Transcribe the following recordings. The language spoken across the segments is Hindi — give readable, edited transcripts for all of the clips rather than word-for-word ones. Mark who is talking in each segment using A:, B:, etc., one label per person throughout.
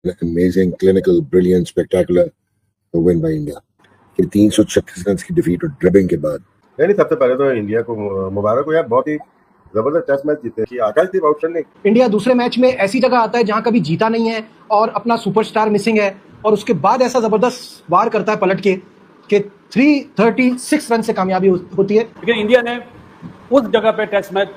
A: amazing, clinical, brilliant, spectacular win by India. कि 336 रन की डिफीट और ड्रिबिंग के बाद
B: नहीं, सबसे पहले तो इंडिया को मुबारक हो यार, बहुत ही जबरदस्त टेस्ट मैच जीते कि आकाशदीप आउटस्टैंडिंग।
C: इंडिया दूसरे मैच में ऐसी जगह आता है जहां कभी जीता नहीं है और अपना सुपरस्टार मिसिंग है, और उसके बाद ऐसा जबरदस्त वार करता है पलट के कि 336 रन से कामयाबी होती है।
D: लेकिन इंडिया ने उस जगह पे टेस्ट मैच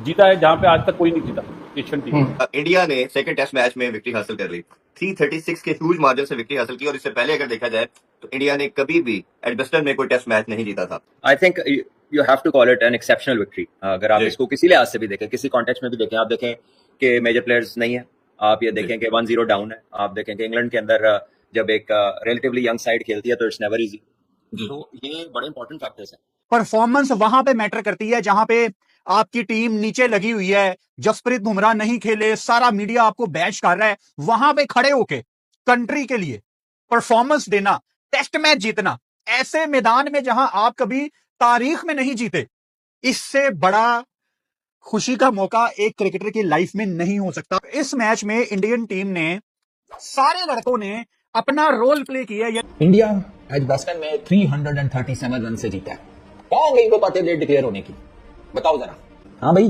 D: जीता है जहां पे आज तक कोई नहीं जीता एशियन टीम।
E: इंडिया ने सेकंड टेस्ट मैच में विक्ट्री हासिल कर ली, 336 के ह्यूज मार्जिन से विक्ट्री हासिल की, और इससे पहले अगर देखा जाए तो इंडिया ने कभी भी एडजस्टन में कोई टेस्ट मैच नहीं जीता था।
F: I think you have to call it an exceptional victory. अगर आप इसको किसी लिहाज से भी देखें, किसी कॉन्टेक्स्ट में भी देखें, आप देखें कि मेजर प्लेयर्स नहीं है, आप ये देखें कि 1-0 डाउन है, आप देखें कि इंग्लैंड के अंदर जब एक रिलेटिवली यंग साइड खेलती है तो इट्स नेवर इजी। तो ये बड़े इंपॉर्टेंट फैक्टर्स हैं।
G: परफॉर्मेंस वहां पे मैटर करती है जहां पे आपकी टीम नीचे लगी हुई है, जसप्रीत बुमराह नहीं खेले, सारा मीडिया आपको बैश कर रहा है, वहां पे खड़े होके कंट्री के लिए परफॉर्मेंस देना, टेस्ट मैच जीतना ऐसे मैदान में जहां आप कभी तारीख में नहीं जीते, इससे बड़ा खुशी का मौका एक क्रिकेटर की लाइफ में नहीं हो सकता। इस मैच में इंडियन टीम ने, सारे लड़कों ने अपना रोल प्ले किया।
H: इंडिया एजबेस्टन में 337 रन से जीता है। कौन गई को पाते डेट डिक्लेयर होने की, बताओ जरा। हाँ भाई,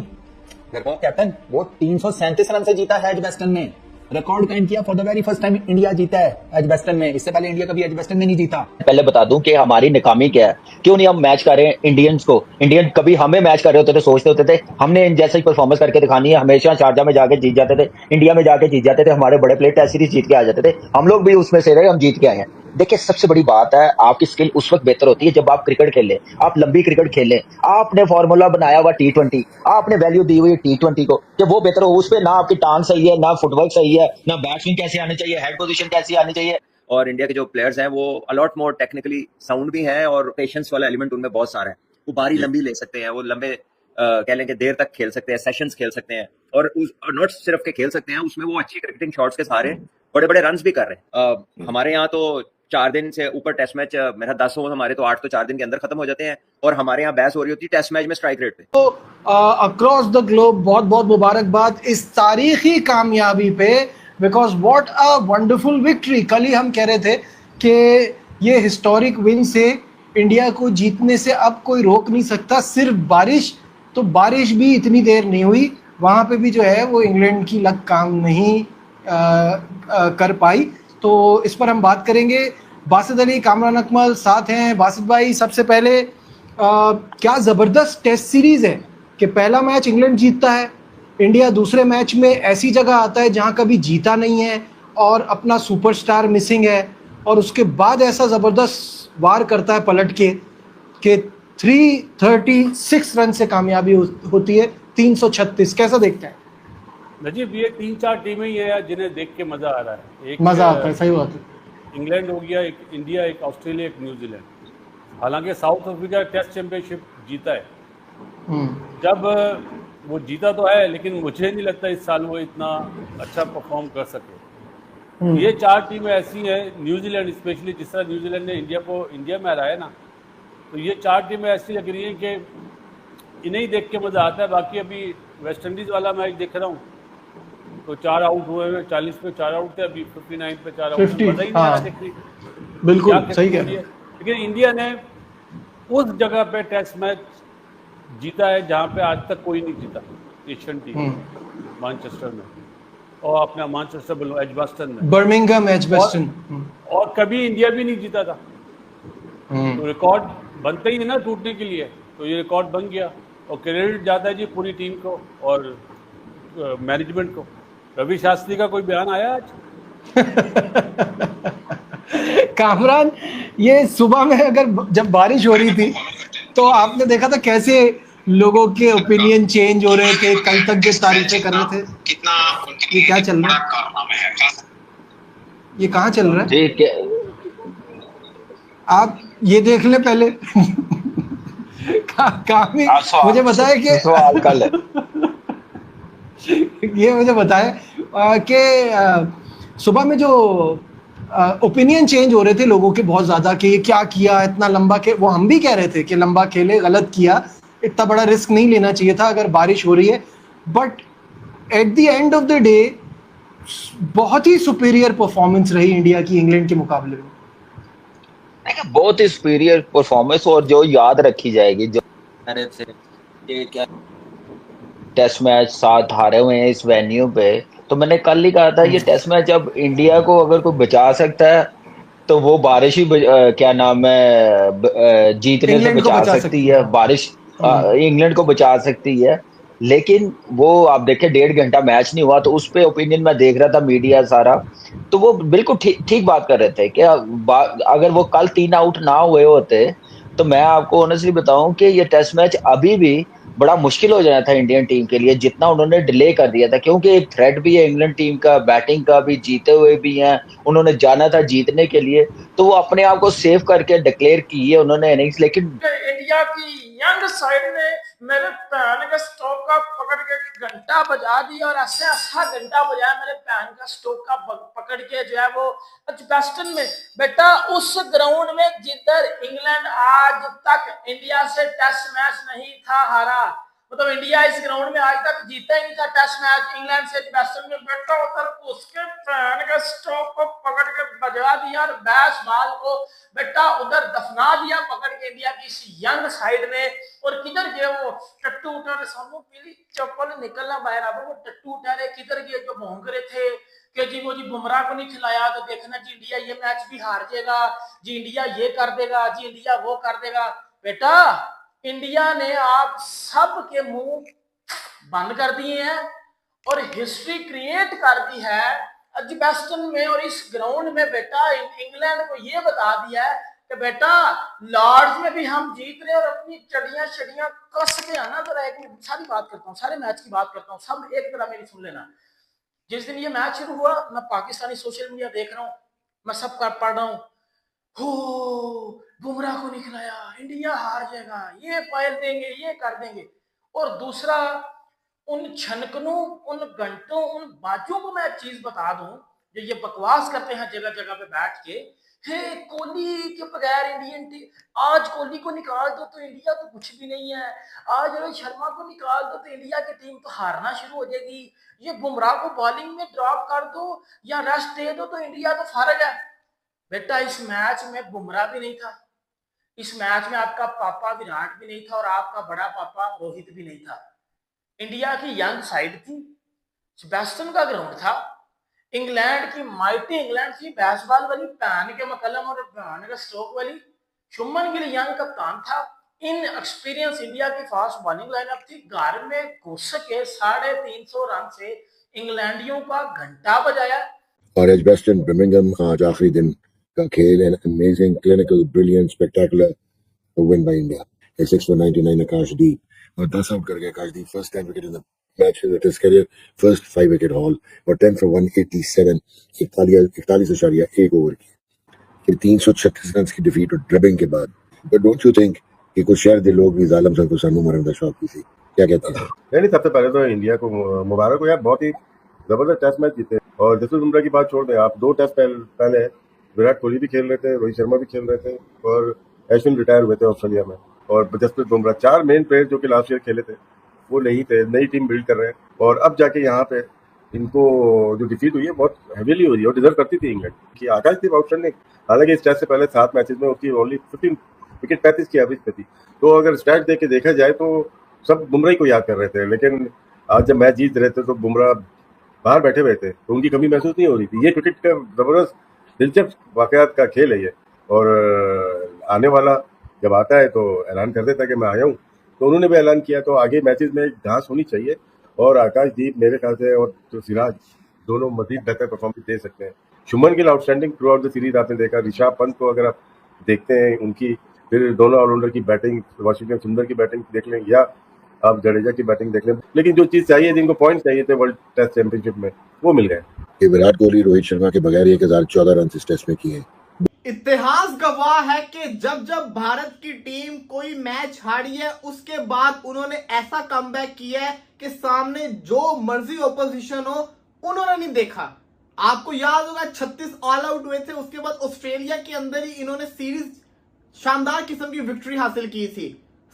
H: कैप्टन वो 337 रन से जीता है एजबेस्टन में, रिकॉर्ड कायम किया। For the very first time India जीता है एजबेस्टन में, इससे पहले इंडिया कभी एजबेस्टन में नहीं जीता।
I: पहले बता दूं कि हमारी नाकामी क्या है, क्यों नहीं हम मैच कर रहे हैं इंडियंस को। इंडियन कभी हमें मैच कर रहे होते थे, सोचते होते थे हमने इन जैसा ही परफॉर्मेंस करके दिखानी है, हमेशा शारजा में जाके जीत जाते थे, इंडिया में जाके जीत जाते थे, हमारे बड़े प्लेयर टेस्ट सीरीज जीत के आ जाते थे, हम लोग भी उसमें से रहे, हम जीत के आए हैं। देखिए सबसे बड़ी बात है, आपकी स्किल उस वक्त बेहतर होती है जब आप क्रिकेट खेलें, आप लंबी क्रिकेट खेलें। आपने फॉर्मूला बनाया हुआ T20, आपने वैल्यू दी हुई T20 को, जब वो बेहतर हो, उस पर ना आपकी टांग सही है, ना फुटवर्क सही है, ना बैट्समैन कैसे आने चाहिए, हेड पोजीशन कैसी आनी चाहिए।
F: और इंडिया के जो प्लेयर्स हैं वो अलॉट मोर टेक्निकली साउंड भी हैं और पेशेंस वाला एलिमेंट उनमें बहुत सारा है। वो बारी लंबी ले सकते हैं, वो लंबे कह लें कि देर तक खेल सकते हैं, सेशंस खेल सकते हैं, और नॉट सिर्फ के खेल सकते हैं, उसमें वो अच्छी क्रिकेटिंग शॉट्स के सहारे बड़े बड़े रन्स भी कर रहे हैं। हमारे यहाँ तो 4 दिन से ऊपर टेस्ट मैच, मेरा 10 ओवर हमारे तो 8 तो 4 दिन के अंदर खत्म हो जाते हैं, और हमारे यहाँ बहस हो रही होती है टेस्ट मैच में स्ट्राइक रेट पे।
C: तो अक्रॉस द ग्लोब बहुत बहुत मुबारकबाद इस तारीखी कामयाबी पे, because what a wonderful victory. कल ही हम कह रहे थे कि ये हिस्टोरिक विन से इंडिया को जीतने से अब कोई रोक नहीं सकता, सिर्फ बारिश। तो बारिश भी इतनी देर नहीं हुई, वहाँ पे भी जो है वो इंग्लैंड की लक काम नहीं कर पाई। तो इस पर हम बात करेंगे। बासित अली, कामरान अकमल साथ हैं। बासित भाई, सबसे पहले क्या ज़बरदस्त टेस्ट सीरीज़ है कि पहला मैच इंग्लैंड जीतता है, इंडिया दूसरे मैच में ऐसी जगह आता है जहां कभी जीता नहीं है और अपना सुपरस्टार मिसिंग है, और उसके बाद ऐसा ज़बरदस्त वार करता है पलट के कि 336 रन से कामयाबी होती है, 336। कैसा देखता है
D: नजीब? ये 3-4 टीमें ही है जिन्हें देख के मजा आ रहा है। एक
C: मजा आता है, सही बात है।
D: इंग्लैंड हो गया, एक इंडिया, एक ऑस्ट्रेलिया, एक न्यूजीलैंड। हालांकि साउथ अफ्रीका टेस्ट चैंपियनशिप जीता है, जब वो जीता तो है, लेकिन मुझे नहीं लगता इस साल वो इतना अच्छा परफॉर्म कर सके। ये 4 टीमें ऐसी हैं, न्यूजीलैंड स्पेशली, जिस तरह न्यूजीलैंड ने इंडिया को इंडिया में हराया ना, तो ये 4 टीमें ऐसी लग रही हैं कि इन्हें ही देख के मजा आता है। बाकी अभी वेस्ट इंडीज वाला मैच देख रहा हूँ तो 4 आउट हुए हैं, 40 पे 4 आउट थे, अभी 59 पे 4 आउट, मजा ही नहीं आ रहा देखने।
C: बिल्कुल सही कह रहे हैं।
D: लेकिन इंडिया ने उस जगह पे टेस्ट मैच जीता है जहां पे आज तक कोई नहीं जीता एशियन टीम, मैनचेस्टर में, और अपना मैनचेस्टर एजबेस्टन में,
C: बर्मिंघम एजबेस्टन,
D: और कभी इंडिया भी नहीं जीता था। तो रिकॉर्ड बनते ही है ना टूटने के लिए, तो ये रिकॉर्ड बन गया, और क्रेडिट जाता है जी पूरी टीम को और मैनेजमेंट को। रवि शास्त्री का कोई बयान आया आज?
C: कामरान, ये सुबह में अगर जब बारिश हो रही थी तो आपने देखा था कैसे लोगों के ओपिनियन चेंज हो रहे थे, कल तक जो तारीफें कर रहे थे। ये क्या चल रहा है, ये कहाँ चल रहा है? आप ये देख ले पहले। काफी मुझे बताया कि ये मुझे बताया कि सुबह में जो ओपिनियन चेंज हो रहे थे लोगों के बहुत ज़्यादा कि ये क्या किया, इतना लंबा वो हम भी कह रहे थे कि लंबा खेले, गलत किया, इतना बड़ा रिस्क नहीं लेना चाहिए था अगर बारिश हो रही है। But at the end of the day बहुत ही सुपीरियर परफॉर्मेंस रही इंडिया की इंग्लैंड के मुकाबले में।
I: देखिए, बहुत ही सुपीरियर परफॉर्मेंस और जो याद रखी जाएगी, जो क्या टेस्ट मैच 7 हारे हुए हैं इस वेन्यू पे, तो मैंने कल ही कहा था ये टेस्ट मैच अब इंडिया को अगर कोई बचा सकता है तो वो बारिश ही क्या नाम है जीतने से
C: इंग्लैंड को
I: बचा
C: बचा
I: सकती
C: सकती
I: है,
C: है।
I: बारिश इंग्लैंड को बचा सकती है। लेकिन वो आप देखें 1.5 घंटा मैच नहीं हुआ, तो उस पे ओपिनियन मैं देख रहा था मीडिया सारा, तो वो बिल्कुल ठीक बात कर रहे थे कि अगर वो कल 3 आउट ना हुए होते तो मैं आपको ऑनेस्टली बताऊं कि ये टेस्ट मैच अभी भी बड़ा मुश्किल हो जाना था इंडियन टीम के लिए, जितना उन्होंने डिले कर दिया था, क्योंकि एक थ्रेट भी है इंग्लैंड टीम का, बैटिंग का भी, जीते हुए भी हैं, उन्होंने जाना था जीतने के लिए, तो वो अपने आप को सेव करके डिक्लेयर की है उन्होंने इनिंग्स। लेकिन
J: इंडिया की यंग साइड ने मेरे पैन का स्टोक का पकड़ के घंटा बजा दिया और ऐसे ऐसा घंटा बजाया मेरे पैन का स्टोक का पकड़ के जो है वो एजबेस्टन में। बेटा उस ग्राउंड में जिधर इंग्लैंड आज तक इंडिया से टेस्ट मैच नहीं था हारा, मतलब इंडिया इस ग्राउंड में आज तक जीता ही नहीं था टेस्ट मैच इंग्लैंड से एजबेस्टन में। बेटा उधर उसके पैन का स्टोक को पकड़ के बजा दिया और बैस बाल को बेटा उधर दफना दिया पकड़ के इंडिया की इस यंग साइड ने। और किधर गए वो टट्टू उठा सामू पीली चप्पल निकलना बाहर आ, वो टट्टू उठा रहे किधर गए जो भौंक रहे थे कि जी वो जी बुमराह को नहीं खिलाया तो देखना जी इंडिया ये मैच भी हार जाएगा, जी इंडिया ये कर देगा, जी इंडिया वो कर देगा। बेटा इंडिया ने आप सब के मुंह बंद कर दिए हैं और हिस्ट्री क्रिएट कर दी है एजबेस्टन में और इस ग्राउंड में। बेटा इंग्लैंड को ये बता दिया है कि बेटा लॉर्ड्स में भी हम जीत रहे और अपनी चड़ियां कस के आना। जरा एक सारी बात करता हूँ, सारे मैच की बात करता हूँ, सब एक तरह मेरी सुन लेना। जिस दिन ये मैच शुरू हुआ मैं पाकिस्तानी सोशल मीडिया देख रहा हूँ, मैं सब पढ़ रहा हूँ, हो बुमराह को नहीं खिलाया, इंडिया हार जाएगा, ये पायल देंगे, ये कर देंगे। और दूसरा उन छनकनों, उन घंटों, उन बाजों को मैं एक चीज बता दूं जो ये बकवास करते हैं जगह जगह पे बैठ के, हे कोहली के बगैर इंडियन टीम, आज कोहली को निकाल दो तो इंडिया तो कुछ भी नहीं है, आज रोहित शर्मा को निकाल दो तो इंडिया की टीम तो हारना शुरू हो जाएगी, ये बुमराह को बॉलिंग में ड्रॉप कर दो या रेस्ट दे दो तो इंडिया तो फारग है। बेटा इस मैच में बुमराह भी नहीं था, इस मैच में आपका पापा विराट भी नहीं था और आपका बड़ा पापा रोहित भी नहीं था। इंडिया की यंग साइड थी, एजबेस्टन का ग्राउंड था, इंग्लैंड की माइटी इंग्लैंड थी, बैसबॉल वाली पैन के मकलम और पैन के स्ट्रोक वाली। शुभमन गिल यंग कप्तान था, इन एक्सपीरियंस इंडिया की फास्ट बॉलिंग लाइनअप थी। घर में घुस के 350 रन से इंग्लैंडियों का घंटा बजाया।
A: और एजबेस्टन बर्मिंघम आज आखिरी दिन का खेल, an amazing clinical brilliant spectacular win by India. 6 for 99 Akashdeep और 10 आउट कर गए Akashdeep, first 10 wicket in the match in his career, first 5 wicket haul और 10 for 187, 41.1 ओवर की, फिर 336 रन की डिफीट और ड्रिबिंग के बाद। बट डोंट यू थिंक कि कुछ शायद दे लोग भी जालिम सन को सानू मारने का शौक थी, क्या कहते हैं?
B: नहीं, सबसे पहले तो इंडिया को मुबारक हो यार, बहुत ही जबरदस्त टेस्ट मैच जीते। और जसप्रीत बुमराह की बात छोड़ दें आप, 2 टेस्ट पहले विराट कोहली भी खेल रहे थे, रोहित शर्मा भी खेल रहे थे और एश्विन रिटायर हुए थे ऑस्ट्रेलिया में, और जसप्रीत बुमराह 4 मेन प्लेयर जो कि लास्ट ईयर खेले थे वो नहीं थे, नई टीम बिल्ड कर रहे हैं। और अब जाके यहाँ पे इनको जो डिफीट हुई है बहुत हेवीली हुई है और डिजर्व करती थी इंग्लैंड कि आकाशदीप आउटस्टैंडिंग, हालांकि इस टेस्ट से पहले 7 मैचेस में उसकी ओनली 15 विकेट 35 की एवरेज पे थी। तो अगर स्टैट देख के देखा जाए तो सब बुमराह को याद कर रहे थे, लेकिन आज जब मैच जीत रहे थे तो बुमराह बाहर बैठे हुए थे तो उनकी कमी महसूस नहीं हो रही थी। ये क्रिकेट का जबरदस्त दिलचस्प वाकयात का खेल है ये, और आने वाला जब आता है तो ऐलान कर देता है कि मैं आया हूँ, तो उन्होंने भी ऐलान किया। तो आगे मैचेस में घास होनी चाहिए और आकाशदीप मेरे ख्याल से और तो सिराज दोनों मजीद बेहतर परफॉर्मेंस दे सकते हैं। Shubman Gill outstanding through out the series आपने देखा, ऋषभ पंत को अगर आप देखते हैं उनकी, फिर दोनों ऑलराउंडर की बैटिंग, वाशिंगटन सुंदर की बैटिंग देख लें या आप जडेजा की बैटिंग देख लें, लेकिन जो चीज चाहिए, जिनको पॉइंट चाहिए थे वर्ल्ड टेस्ट चैंपियनशिप में, वो मिल गए।
A: विराट कोहली रोहित शर्मा के बगैर 1014 रन इस टेस्ट में किए।
K: इतिहास गवाह है कि जब जब भारत की टीम कोई मैच हारी है उसके बाद उन्होंने ऐसा कमबैक किया है कि सामने जो मर्जी ऑपोजिशन हो उन्होंने नहीं देखा। आपको याद होगा 36 ऑल आउट हुए थे, उसके बाद ऑस्ट्रेलिया के अंदर ही इन्होंने सीरीज शानदार किस्म की विक्ट्री हासिल की थी।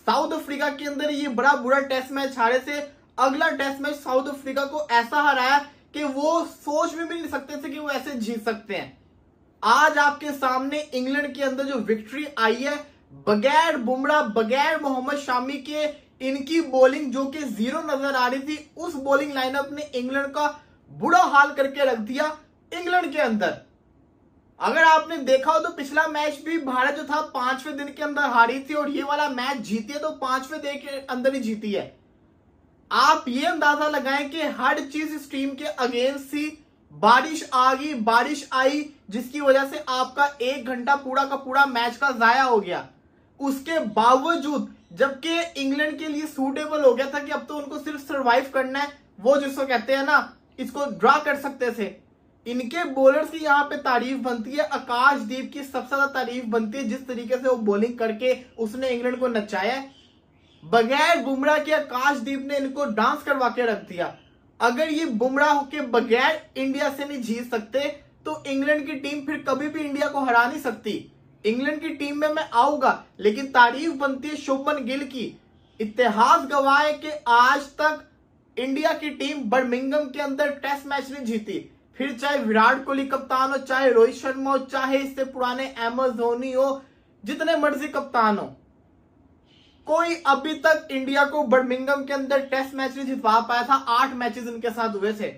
K: साउथ अफ्रीका के अंदर ये बड़ा बुरा टेस्ट मैच हारे थे, अगला टेस्ट मैच साउथ अफ्रीका को ऐसा हराया कि वो सोच में भी नहीं सकते थे कि वो ऐसे जीत सकते हैं। आज आपके सामने इंग्लैंड के अंदर जो विक्ट्री आई है, बगैर बुमराह, बगैर मोहम्मद शामी के, इनकी बॉलिंग जो कि जीरो नजर आ रही थी, उस बॉलिंग लाइनअप ने इंग्लैंड का बुरा हाल करके रख दिया इंग्लैंड के अंदर। अगर आपने देखा हो तो पिछला मैच भी भारत जो था 5वें दिन के अंदर हारी थी और ये वाला मैच जीती है तो 5वें दिन के अंदर ही जीती है। आप ये अंदाजा लगाएं कि हर चीज इस टीम के अगेंस्ट थी। बारिश आ गई, बारिश आई, जिसकी वजह से आपका 1 घंटा पूरा का पूरा मैच का जाया हो गया। उसके बावजूद जबकि इंग्लैंड के लिए सूटेबल हो गया था कि अब तो उनको सिर्फ सरवाइव करना है, वो जिसको कहते हैं ना, इसको ड्रा कर सकते थे। इनके बॉलर्स की यहाँ पे तारीफ बनती है, आकाशदीप की सबसे ज्यादा तारीफ बनती है, जिस तरीके से वो बॉलिंग करके उसने इंग्लैंड को नचाया। बगैर बुमराह के आकाशदीप ने इनको डांस करवा के रख दिया। अगर ये बुमराह के बगैर इंडिया से नहीं जीत सकते तो इंग्लैंड की टीम फिर कभी भी इंडिया को हरा नहीं सकती। इंग्लैंड की टीम में मैं आऊंगा, लेकिन तारीफ बनती है शुभमन गिल की। इतिहास गवाह है कि आज तक इंडिया की टीम बर्मिंघम के अंदर टेस्ट मैच नहीं जीती, फिर चाहे विराट कोहली कप्तान हो, चाहे रोहित शर्मा हो, चाहे इससे पुराने एमएस धोनी हो, जितने मर्जी कप्तान हो, कोई अभी तक इंडिया को बर्मिंघम के अंदर टेस्ट मैच नहीं जितवा पाया था। 8 मैचेस इनके साथ हुए थे।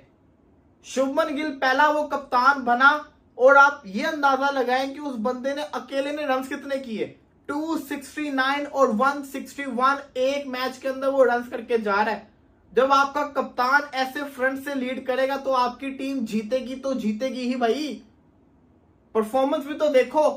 K: शुभमन गिल पहला वो कप्तान बना और आप ये अंदाजा लगाएं कि उस बंदे ने अकेले ने रन कितने किए, 269 और 161 एक मैच के अंदर वो रन करके जा रहा है। जब आपका कप्तान ऐसे फ्रंट से लीड करेगा तो आपकी टीम जीतेगी तो जीतेगी ही भाई। परफॉर्मेंस भी तो देखो,